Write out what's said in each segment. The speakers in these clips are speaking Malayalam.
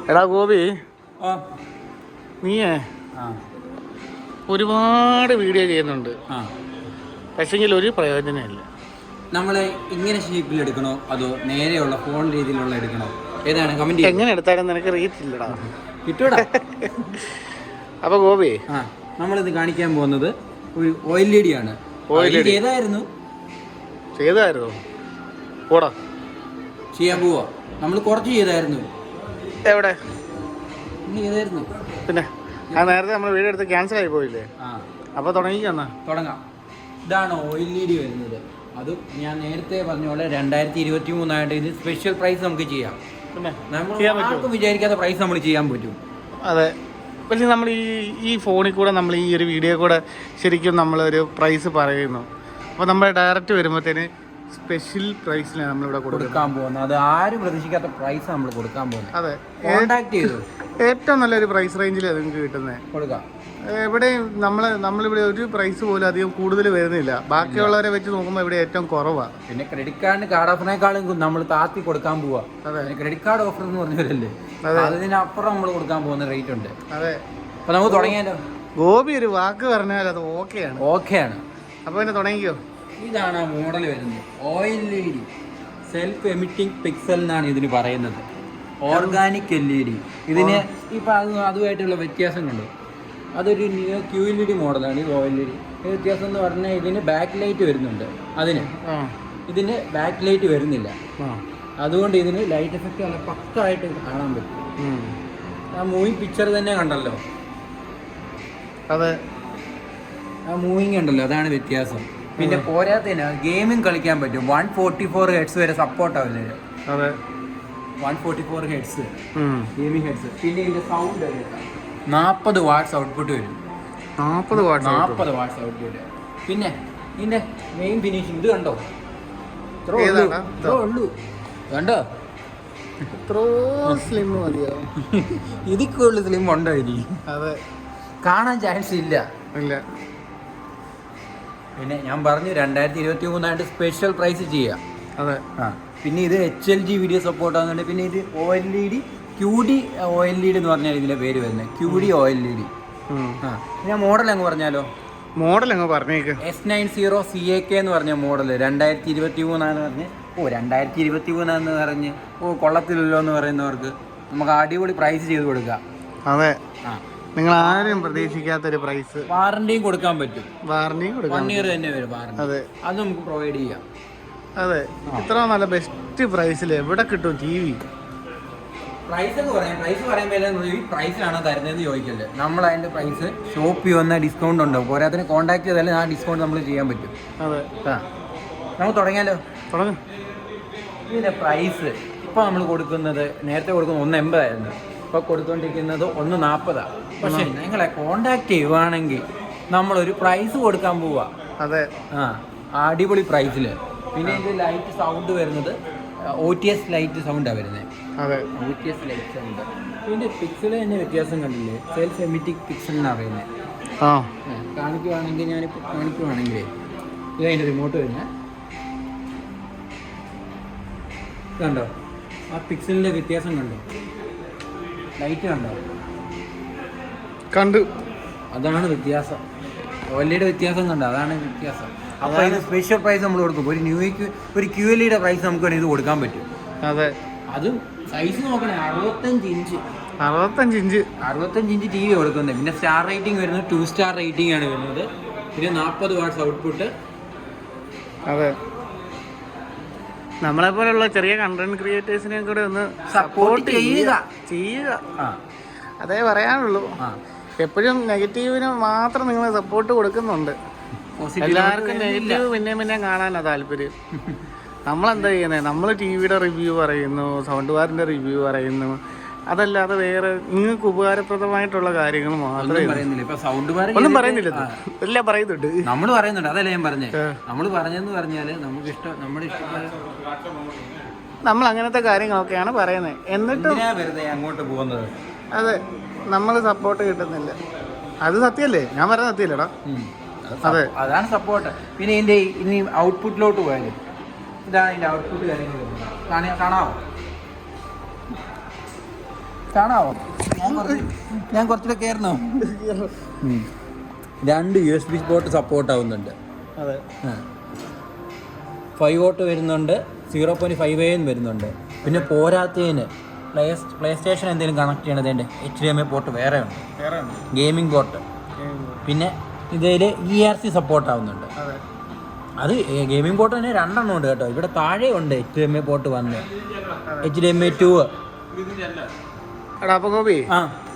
എടാ ഗോപി, നീയേ ഒരുപാട് വീഡിയോ ചെയ്യുന്നുണ്ട്, പക്ഷെങ്കിൽ ഒരു പ്രയോജനമില്ല. നമ്മൾ ഇങ്ങനെ ഷേപ്പിൽ എടുക്കണോ അതോ നേരെയുള്ള ഫോൺ രീതിയിലുള്ള എടുക്കണോ? ഏതാണ് കമന്റ്? എങ്ങനെ എടുത്താലും നിനക്ക് റീച്ചില്ലടാ, കിട്ടൂടാ. അപ്പൊ ഗോപി, നമ്മളിത് കാണിക്കാൻ പോകുന്നത് ഒരു OLED ആണ്. ചെയ്തായിരുന്നു പോടാ, ചെയ്യാൻ പോവാ. നമ്മൾ കുറച്ച് ചെയ്തായിരുന്നു. എവിടെ ചെയ്തായിരുന്നു? പിന്നെ നേരത്തെ നമ്മൾ വീഡിയോ എടുത്ത് ക്യാൻസൽ ആയി പോയില്ലേ? അപ്പൊ തുടങ്ങാം. ഇതാണ് OLED വരുന്നത്. അത് ഞാൻ നേരത്തെ പറഞ്ഞ പോലെ 2023 ആയിട്ട് ഇത് സ്പെഷ്യൽ പ്രൈസ് നമുക്ക് ചെയ്യാം. പിന്നെ നമ്മൾ വിചാരിക്കാത്ത പ്രൈസ് നമ്മൾ ചെയ്യാൻ പറ്റും. അതെ, പക്ഷേ നമ്മൾ ഈ ഫോണിൽ കൂടെ നമ്മൾ ഈ ഒരു വീഡിയോ കൂടെ ശരിക്കും നമ്മളൊരു പ്രൈസ് പറയുന്നു. അപ്പോൾ നമ്മൾ ഡയറക്റ്റ് വരുമ്പോഴത്തേന് സ്പെഷ്യൽ പ്രൈസിലാണ് നമ്മളിവിടെ കൊടുക്കാൻ പോകുന്നത്. അത് ആരും പ്രതീക്ഷിക്കാത്ത പ്രൈസ് നമ്മൾ കൊടുക്കാൻ പോകുന്നത്. അതെ, കോൺടാക്ട് ചെയ്തു ഏറ്റവും നല്ലൊരു പ്രൈസ് റേഞ്ചിൽ നിങ്ങൾക്ക് കിട്ടുന്നത് കൊടുക്കാം. എവിടെയും നമ്മളിവിടെ ഒരു പ്രൈസ് പോലും അധികം കൂടുതൽ വരുന്നില്ല. ബാക്കിയുള്ളവരെ വെച്ച് നോക്കുമ്പോൾ ഇവിടെ ഏറ്റവും കുറവാണ്. പിന്നെ ക്രെഡിറ്റ് കാർഡിന് കാർഡ് ഓഫറിനേക്കാളും നമ്മൾ താത്തി കൊടുക്കാൻ പോവാ. അതെ, ക്രെഡിറ്റ് കാർഡ് ഓഫർ എന്ന് പറഞ്ഞവരല്ലേ, അതിനപ്പുറം നമ്മൾ കൊടുക്കാൻ പോകുന്ന റേറ്റ് ഉണ്ട്. അതെ, അപ്പൊ നമുക്ക് തുടങ്ങിയാലോ? ഗോപി ഒരു വാക്ക് പറഞ്ഞാൽ അത് ഓക്കെയാണ്. അപ്പൊ പിന്നെ തുടങ്ങിക്കോ. ഇതാണ് ആ മോഡൽ വരുന്നത്. OLED സെൽഫ് എമിറ്റിംഗ് പിക്സൽ എന്നാണ് ഇതിന് പറയുന്നത്. Organic LED. ഇതിന് ഇപ്പൊ അതുമായിട്ടുള്ള വ്യത്യാസം കണ്ടു. അതൊരു QLED മോഡലാണ്. ഇത് OLED വ്യത്യാസം എന്ന് പറഞ്ഞാൽ ഇതിന് ബാക്ക് ലൈറ്റ് വരുന്നുണ്ട്. ഇതിന് ബാക്ക് ലൈറ്റ് വരുന്നില്ല. അതുകൊണ്ട് ഇതിന് ലൈറ്റ് എഫക്റ്റ് നല്ല പക്കായിട്ട് കാണാൻ പറ്റും. ആ മൂവിങ് പിക്ചർ തന്നെ കണ്ടല്ലോ. അതെ, ആ മൂവിങ് ഉണ്ടല്ലോ, അതാണ് വ്യത്യാസം. പിന്നെ പോരാത്തതിന് ഗെയിമിങ് കളിക്കാൻ പറ്റും. 144 ഹെഡ്സ് വരെ സപ്പോർട്ടാവും ഇതിന്. അതെ, 144 ഹെഡ്സ് ഗെയിമിംഗ് ഹെഡ്സ്. പിന്നെ ഇതിന്റെ സൗണ്ട് 40 വാട്ട്സ് ഔട്ട്പുട്ട് വരും. 40 വാട്ട്സ് ഔട്ട്പുട്ട്. പിന്നെ ഇതിന്റെ മെയിൻ ഫിനിഷിംഗ് ഇത് കണ്ടോ? കണ്ടോ? സ്ലിം മതിയോ? ഇതിക്കുള്ള സ്ലിം ഉണ്ടോ? ഇനി അതെ, കാണാൻ ചാൻസ് ഇല്ല. പിന്നെ ഞാൻ പറഞ്ഞു 2023 ആയിട്ട് സ്പെഷ്യൽ പ്രൈസ് ചെയ്യാം. അതെ, പിന്നെ ഇത് HLG വീഡിയോ സപ്പോർട്ട് ആകുന്നുണ്ട്. പിന്നെ ഇത് OLED QD OLED എന്ന് പറഞ്ഞാൽ ഇതിന്റെ പേര് വരുന്നത്. QD OLED. ഞാൻ മോഡൽ അങ്ങ് പറഞ്ഞാലോ? മോഡൽ അങ്ങ് പറഞ്ഞേക്ക്. S90 CAK എന്ന് പറഞ്ഞ മോഡൽ 2023 പറഞ്ഞ് 2023 എന്ന് പറഞ്ഞ് കൊള്ളത്തില്ലല്ലോ എന്ന് പറയുന്നവർക്ക് നമുക്ക് അടിപൊളി പ്രൈസ് ചെയ്ത് കൊടുക്കാം. അതെ, നിങ്ങൾ ആരും പ്രതീക്ഷിക്കാത്തൊരു പ്രൈസ്. വാറണ്ടിയും കൊടുക്കാൻ പറ്റും. 1 ഇയർ തന്നെ വരും വാറണ്ടി. അതെ, അത് നമുക്ക് പ്രൊവൈഡ് ചെയ്യാം. അതെ, ഇത്ര നല്ല ബെസ്റ്റ് പ്രൈസിൽ എവിടെ കിട്ടും TV? പ്രൈസ് എന്ന് പറയാം. പ്രൈസ് പറയുമ്പോൾ ഈ പ്രൈസിലാണോ തരുന്നതെന്ന് ചോദിക്കല്ലേ. നമ്മൾ അതിന്റെ പ്രൈസ് ഷോപ്പിൽ വന്ന ഡിസ്കൗണ്ട് ഉണ്ടാവും. പോരാത്തിന് കോൺടാക്ട് ചെയ്താലും ആ ഡിസ്കൗണ്ട് നമ്മൾ ചെയ്യാൻ പറ്റും. അതെ, നമുക്ക് തുടങ്ങിയാലോ? തുടങ്ങും. ഇതിന്റെ പ്രൈസ് ഇപ്പോൾ നമ്മൾ കൊടുക്കുന്നത്, നേരത്തെ കൊടുക്കുന്നത് 180 ആയിരുന്നു. ഇപ്പോൾ കൊടുത്തുകൊണ്ടിരിക്കുന്നത് 140. പക്ഷേ നിങ്ങളെ കോണ്ടാക്ട് ചെയ്യുവാണെങ്കിൽ നമ്മളൊരു പ്രൈസ് കൊടുക്കാൻ പോവാ. അതെ, അടിപൊളി പ്രൈസിൽ. പിന്നെ ഇതിന്റെ ലൈറ്റ് സൗണ്ട് വരുന്നത് OTS ലൈറ്റ് സൗണ്ടാണ് വരുന്നത്. അതെ, OTS ലൈറ്റ് സൗണ്ട്. പിന്നെ പിക്സൽ തന്നെ വ്യത്യാസം കണ്ടില്ലേ? സെൽഫ് എമിറ്റിക് പിക്സൽ എന്നാണ് പറയുന്നത്. കാണിക്കുവാണെങ്കിൽ ഞാനിപ്പോൾ കാണിക്കുവാണെങ്കിലേ ഇത് അതിൻ്റെ റിമോട്ട് വരുന്നത് കണ്ടോ? ആ പിക്സലിൻ്റെ വ്യത്യാസം കണ്ടോ? ലൈറ്റ് കണ്ടു. അതാണ് വ്യത്യാസം. OLED വ്യത്യാസം കണ്ടോ? അതാണ് വ്യത്യാസം. അപ്പോൾ ഇത് സ്പെഷ്യൽ പ്രൈസ് നമ്മൾ കൊടുക്കും. ഒരു QLED പ്രൈസ് നമുക്ക് വേണമെങ്കിൽ ഇത് കൊടുക്കാൻ പറ്റും. അതെ, അതും സൈസ് നോക്കണേ. 65 ഇഞ്ച് TV കൊടുക്കുന്നത്. പിന്നെ സ്റ്റാർ റേറ്റിംഗ് വരുന്നത് 2 സ്റ്റാർ റേറ്റിംഗ് ആണ് വരുന്നത്. പിന്നെ 40 വാട്ട്സ് ഔട്ട്പുട്ട്. അതെ, നമ്മളെ പോലുള്ള ചെറിയ കണ്ടന്റ് ക്രിയേറ്റേഴ്സിനെ കൂടെ ഒന്ന് സപ്പോർട്ട് ചെയ്യുക. അതേ പറയാനുള്ളൂ. എപ്പോഴും നെഗറ്റീവിന് മാത്രം നിങ്ങൾ സപ്പോർട്ട് കൊടുക്കുന്നുണ്ട്. എല്ലാവർക്കും നെഗറ്റീവ് പിന്നെ കാണാനാണ് താല്പര്യം. നമ്മളെന്താ ചെയ്യുന്നത്? നമ്മൾ TVയുടെ റിവ്യൂ പറയുന്നു, സൗണ്ട് ബാറിന്റെ റിവ്യൂ പറയുന്നു. അതല്ലാതെ വേറെ നിങ്ങൾക്ക് ഉപകാരപ്രദമായിട്ടുള്ള കാര്യങ്ങൾ മാത്രമേ ഒന്നും പറയുന്നില്ല. എല്ലാം പറയുന്നുണ്ട്. നമ്മൾ പറയുന്നുണ്ട്. അതല്ലേ ഞാൻ പറഞ്ഞത്. നമ്മൾ പറഞ്ഞെന്ന് പറഞ്ഞാൽ നമുക്ക് ഇഷ്ടം, നമ്മുടെ ഇഷ്ടം, നമ്മൾ അങ്ങനത്തെ കാര്യങ്ങളൊക്കെയാണ് പറയുന്നത്. എന്നിട്ടും വെറുതെ അങ്ങോട്ട് പോകുന്നത്. അതെ, നമ്മൾ സപ്പോർട്ട് കിട്ടുന്നില്ല. അത് സത്യമല്ലേ? ഞാൻ പറയുന്നത് സത്യമല്ലേടാ? അതെ, അതാണ് സപ്പോർട്ട്. പിന്നെ ഇതിന്റെ ഇനി ഔട്ട്പുട്ടിലോട്ട് പോയാലും ഇതാണ് ഇതിന്റെ ഔട്ട്പുട്ട് കാര്യങ്ങൾ. കാണാമോ? കാണാവോ? ഞാൻ കുറച്ചുകൂടെ കയറണോ? 2 USB പോർട്ട് സപ്പോർട്ട് ആവുന്നുണ്ട്. അതെ, 5 വോട്ട് വരുന്നുണ്ട്, 0.5 വരുന്നുണ്ട്. പിന്നെ പോരാത്തതിന് പ്ലേ സ്റ്റേഷൻ എന്തെങ്കിലും കണക്ട് ചെയ്യണത് HDMI പോർട്ട് വേറെ ഉണ്ട്, ഗെയിമിംഗ് പോർട്ട്. പിന്നെ ഇതിൽ ERC സപ്പോർട്ട് ആവുന്നുണ്ട്. അത് ഗെയിമിംഗ് പോർട്ട് തന്നെ 2 ഉണ്ട് കേട്ടോ. ഇവിടെ താഴെ ഉണ്ട് HDMI പോർട്ട് 1, HDMI 2. എടാ അപ്പൊ ഗോപി,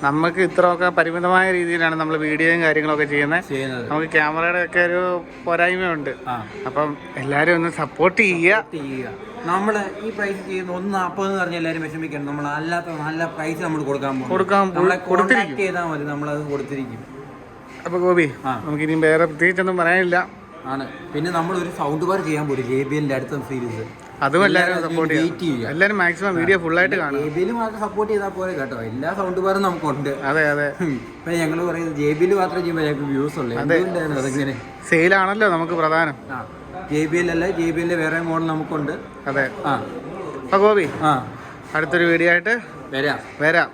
നമുക്ക് ഇത്രയൊക്കെ പരിമിതമായ രീതിയിലാണ് നമ്മൾ വീഡിയോയും കാര്യങ്ങളൊക്കെ ചെയ്യുന്നത്. നമുക്ക് ക്യാമറയുടെ ഒക്കെ ഒരു പോരായ്മയുണ്ട്. അപ്പം എല്ലാരും ഒന്ന് സപ്പോർട്ട് ചെയ്യുക. നമ്മൾ ഈ പ്രൈസ് ചെയ്യുന്ന 140 എന്ന് പറഞ്ഞാൽ എല്ലാവരും വിഷമിക്കണം. നമ്മൾ അല്ലാത്ത നല്ല പ്രൈസ് നമ്മൾ കോൺടാക്ട് ചെയ്താൽ മതി, നമ്മളത് കൊടുത്തിരിക്കും. അപ്പൊ ഗോപി, നമുക്ക് ഇനിയും വേറെ പ്രത്യേകിച്ചൊന്നും പറയാനില്ല. ആണ്. പിന്നെ നമ്മൾ ഒരു സൗണ്ട് ബാർ ചെയ്യാൻ പോലും JBLന്റെ അടുത്ത സീരീസ്, അതും എല്ലാവരും സപ്പോർട്ട് ചെയ്യുക. എല്ലാവരും മാക്സിമം വീഡിയോ ഫുള്ളായിട്ട് കാണും. JBL മാത്രം സപ്പോർട്ട് ചെയ്താൽ പോലെ കേട്ടോ, എല്ലാ സൗണ്ട് ബാറും നമുക്കുണ്ട്. അതെ അതെ. ഇപ്പൊ ഞങ്ങൾ പറയുന്നത് JBL മാത്രം ചെയ്യുമ്പോൾ ഞങ്ങൾക്ക് വ്യൂസ് ഉള്ളു. എന്തുകൊണ്ടാണ് അതെങ്ങനെ? സെയിലാണല്ലോ നമുക്ക് പ്രധാനം. JBL അല്ല, JBLന്റെ വേറെ മോഡൽ നമുക്കുണ്ട്. അതെ. അപ്പൊ ഗോപി, അടുത്തൊരു വീഡിയോ ആയിട്ട് വരാം.